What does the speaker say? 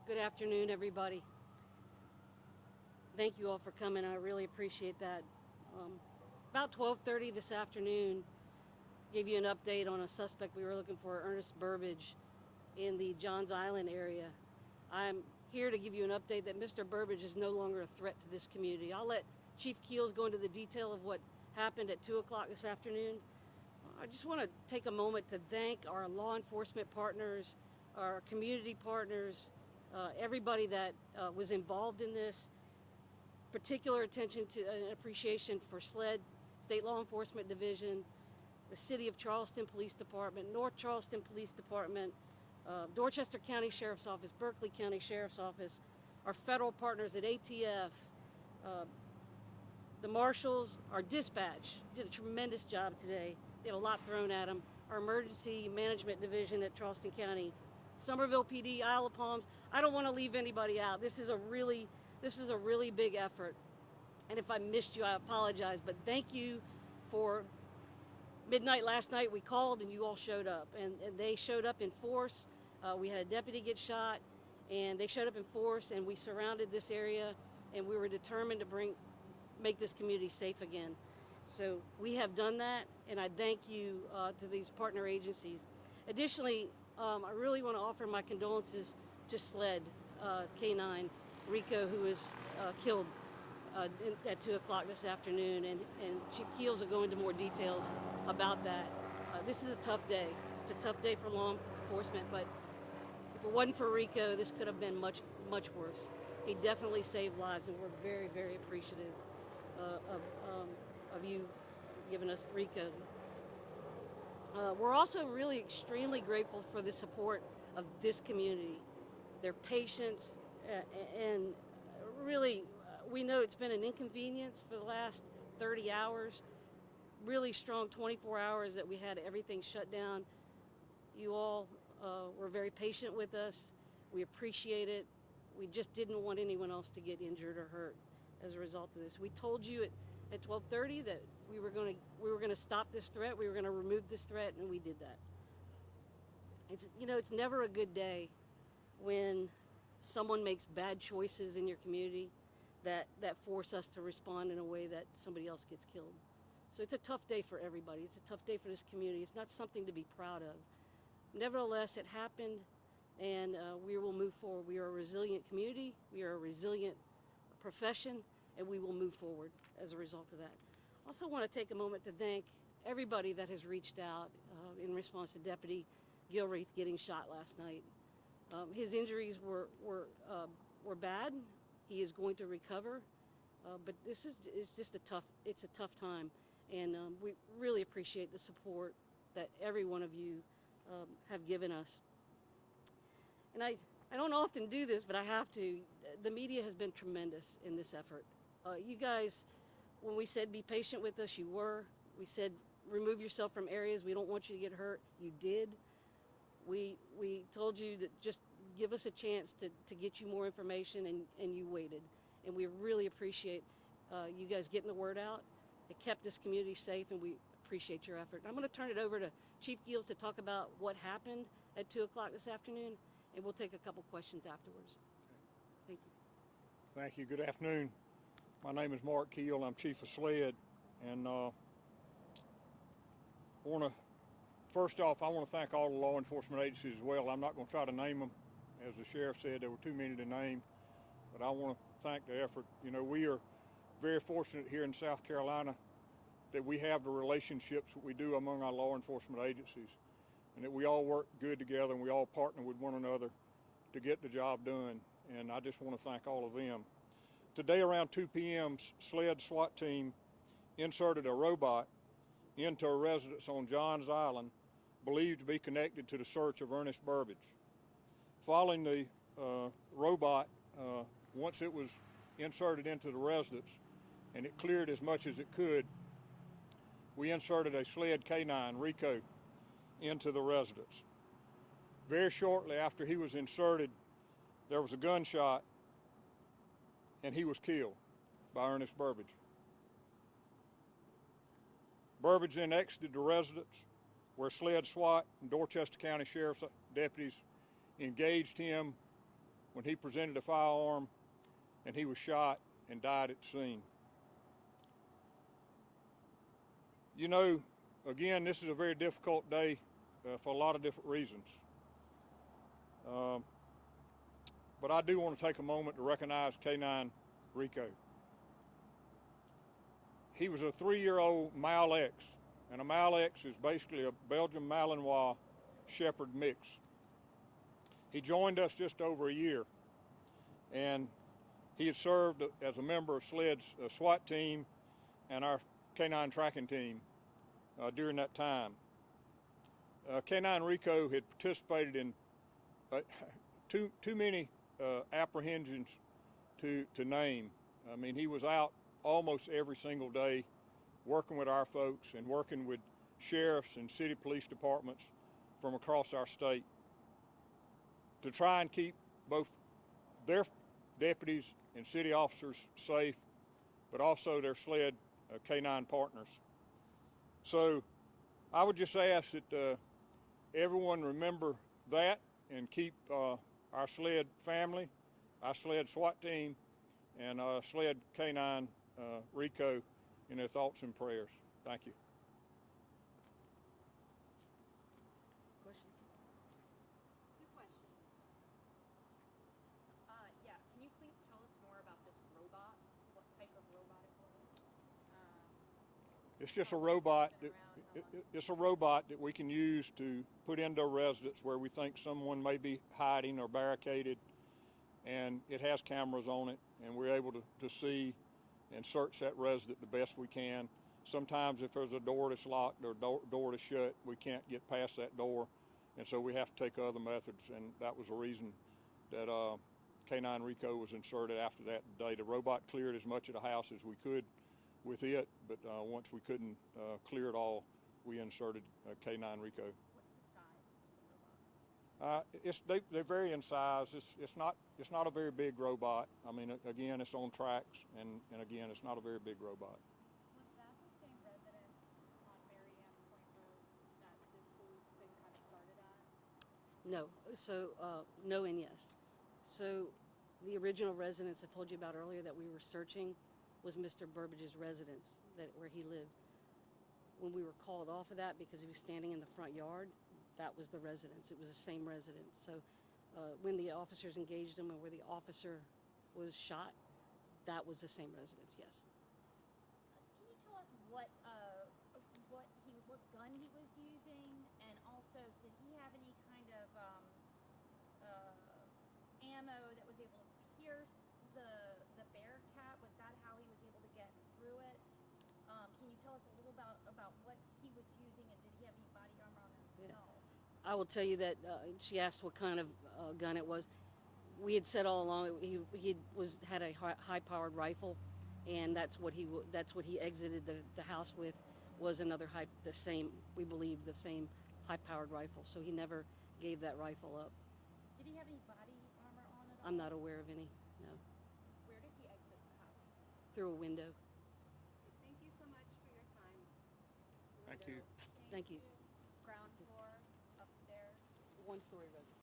Good afternoon, everybody. Thank you all for coming. I really appreciate that. About 12:30 this afternoon, gave you an update on a suspect we were looking for, Ernest Burbage, in the Johns Island area. I'm here to give you an update that Mr. Burbage is no longer a threat to this community. I'll let Chief Keels go into the detail of what happened at 2 o'clock this afternoon. I just want to take a moment to thank our law enforcement partners, our community partners, everybody that was involved in this. Particular attention to and appreciation for SLED, State Law Enforcement Division, the City of Charleston Police Department, North Charleston Police Department, Dorchester County Sheriff's Office, Berkeley County Sheriff's Office, our federal partners at ATF, the marshals, our dispatch did a tremendous job today. They had a lot thrown at them. Our emergency management division at Charleston County, Somerville PD, Isle of Palms. I don't want to leave anybody out. This is a really big effort. And if I missed you, I apologize. But thank you for midnight last night. We called and you all showed up. And they showed up in force. We had a deputy get shot, and they showed up in force, and we surrounded this area, and we were determined to make this community safe again. So we have done that, and I thank you to these partner agencies. Additionally, I really want to offer my condolences to SLED K9, Rico, who was killed at 2 o'clock this afternoon, and Chief Keels will go into more details about that. This is a tough day. It's a tough day for law enforcement, but if it wasn't for Rico, this could have been much worse. He definitely saved lives, and we're very, very appreciative of you giving us Rico. We're also really extremely grateful for the support of this community, their patience, and really, we know it's been an inconvenience for the last 30 hours, really strong 24 hours that we had everything shut down. You all were very patient with us. We appreciate it. We just didn't want anyone else to get injured or hurt as a result of this. We told you at 12:30 that we were going to stop this threat. We were going to remove this threat, and we did that. It's never a good day when someone makes bad choices in your community that force us to respond in a way that somebody else gets killed. So it's a tough day for everybody. It's a tough day for this community. It's not something to be proud of. Nevertheless, it happened, and we will move forward. We are a resilient community. We are a resilient profession, and we will move forward as a result of that. I also want to take a moment to thank everybody that has reached out in response to Deputy Gilreath getting shot last night. His injuries were bad. He is going to recover, but this is just a tough time, and we really appreciate the support that every one of you have given us. And I don't often do this, but I have to. The media has been tremendous in this effort. You guys, when we said be patient with us, you were. We said remove yourself from areas we don't want you to get hurt. You did. We told you to just give us a chance to get you more information, and you waited. And we really appreciate you guys getting the word out. It kept this community safe, and we appreciate your effort. I'm going to turn it over to Chief Keels to talk about what happened at 2 o'clock this afternoon, and we'll take a couple questions afterwards. Thank you. Thank you. Good afternoon. My name is Mark Keel. I'm Chief of SLED, and first off, I want to thank all the law enforcement agencies as well. I'm not going to try to name them. As the sheriff said, there were too many to name, but I want to thank the effort. We are very fortunate here in South Carolina that we have the relationships that we do among our law enforcement agencies, and that we all work good together and we all partner with one another to get the job done, and I just want to thank all of them. Today around 2 p.m., SLED SWAT team inserted a robot into a residence on Johns Island believed to be connected to the search of Ernest Burbage. Following the robot, once it was inserted into the residence and it cleared as much as it could, we inserted a SLED K9, Rico, into the residence. Very shortly after he was inserted, there was a gunshot and he was killed by Ernest Burbage. Burbage then exited the residence where SLED SWAT and Dorchester County Sheriff's deputies engaged him when he presented a firearm and he was shot and died at the scene. You know, again, this is a very difficult day for a lot of different reasons. But I do want to take a moment to recognize K9 Rico. He was a 3-year-old Malix, and a Malix is basically a Belgian Malinois Shepherd mix. He joined us just over a year, and he had served as a member of SLED's SWAT team and our K9 tracking team during that time. K9 Rico had participated in too many apprehensions to name. I mean, he was out almost every single day working with our folks and working with sheriffs and city police departments from across our state to try and keep both their deputies and city officers safe, but also their SLED K9 partners. So I would just ask that everyone remember that and keep our SLED family, our SLED SWAT team, and SLED K9 Rico in their thoughts and prayers. Thank you. Questions? Two questions. Yeah, can you please tell us more about this robot? What type of robot it was? It's just a robot. It's a robot that we can use to put into a residence where we think someone may be hiding or barricaded, and it has cameras on it, and we're able to see and search that resident the best we can. Sometimes if there's a door that's locked or a door that's shut, we can't get past that door, and so we have to take other methods, and that was the reason that K9 Rico was inserted after that day. The robot cleared as much of the house as we could with it, but once we couldn't clear it all, we inserted K9 Rico. What's the size of the robot? They vary in size. It's not a very big robot. I mean, again, it's on tracks, and again, it's not a very big robot. Was that the same residence on Marianne Point Road that this whole thing kind of started at? No. So no and yes. So the original residence I told you about earlier that we were searching was Mr. Burbage's residence where he lived. When we were called off of that because he was standing in the front yard, that was the residence. It was the same residence. So when the officers engaged him and where the officer was shot, that was the same residence, yes. Can you tell us what gun he was using, and also did he have any kind of ammo that was able to pierce the bear cat? Was that how he was able to get through it? Can you tell us a little about what he was using, and did he have any body armor on himself? Yeah. I will tell you that she asked what kind of gun it was. We had said all along he had a high-powered rifle, and that's what he exited the house with, was another we believe the same high-powered rifle. So he never gave that rifle up. Did he have any body armor on at all? I'm not aware of any. No. Where did he exit the house? Through a window. Thank you so much for your time. Thank you. Thank you. Ground floor, upstairs. One-story residence.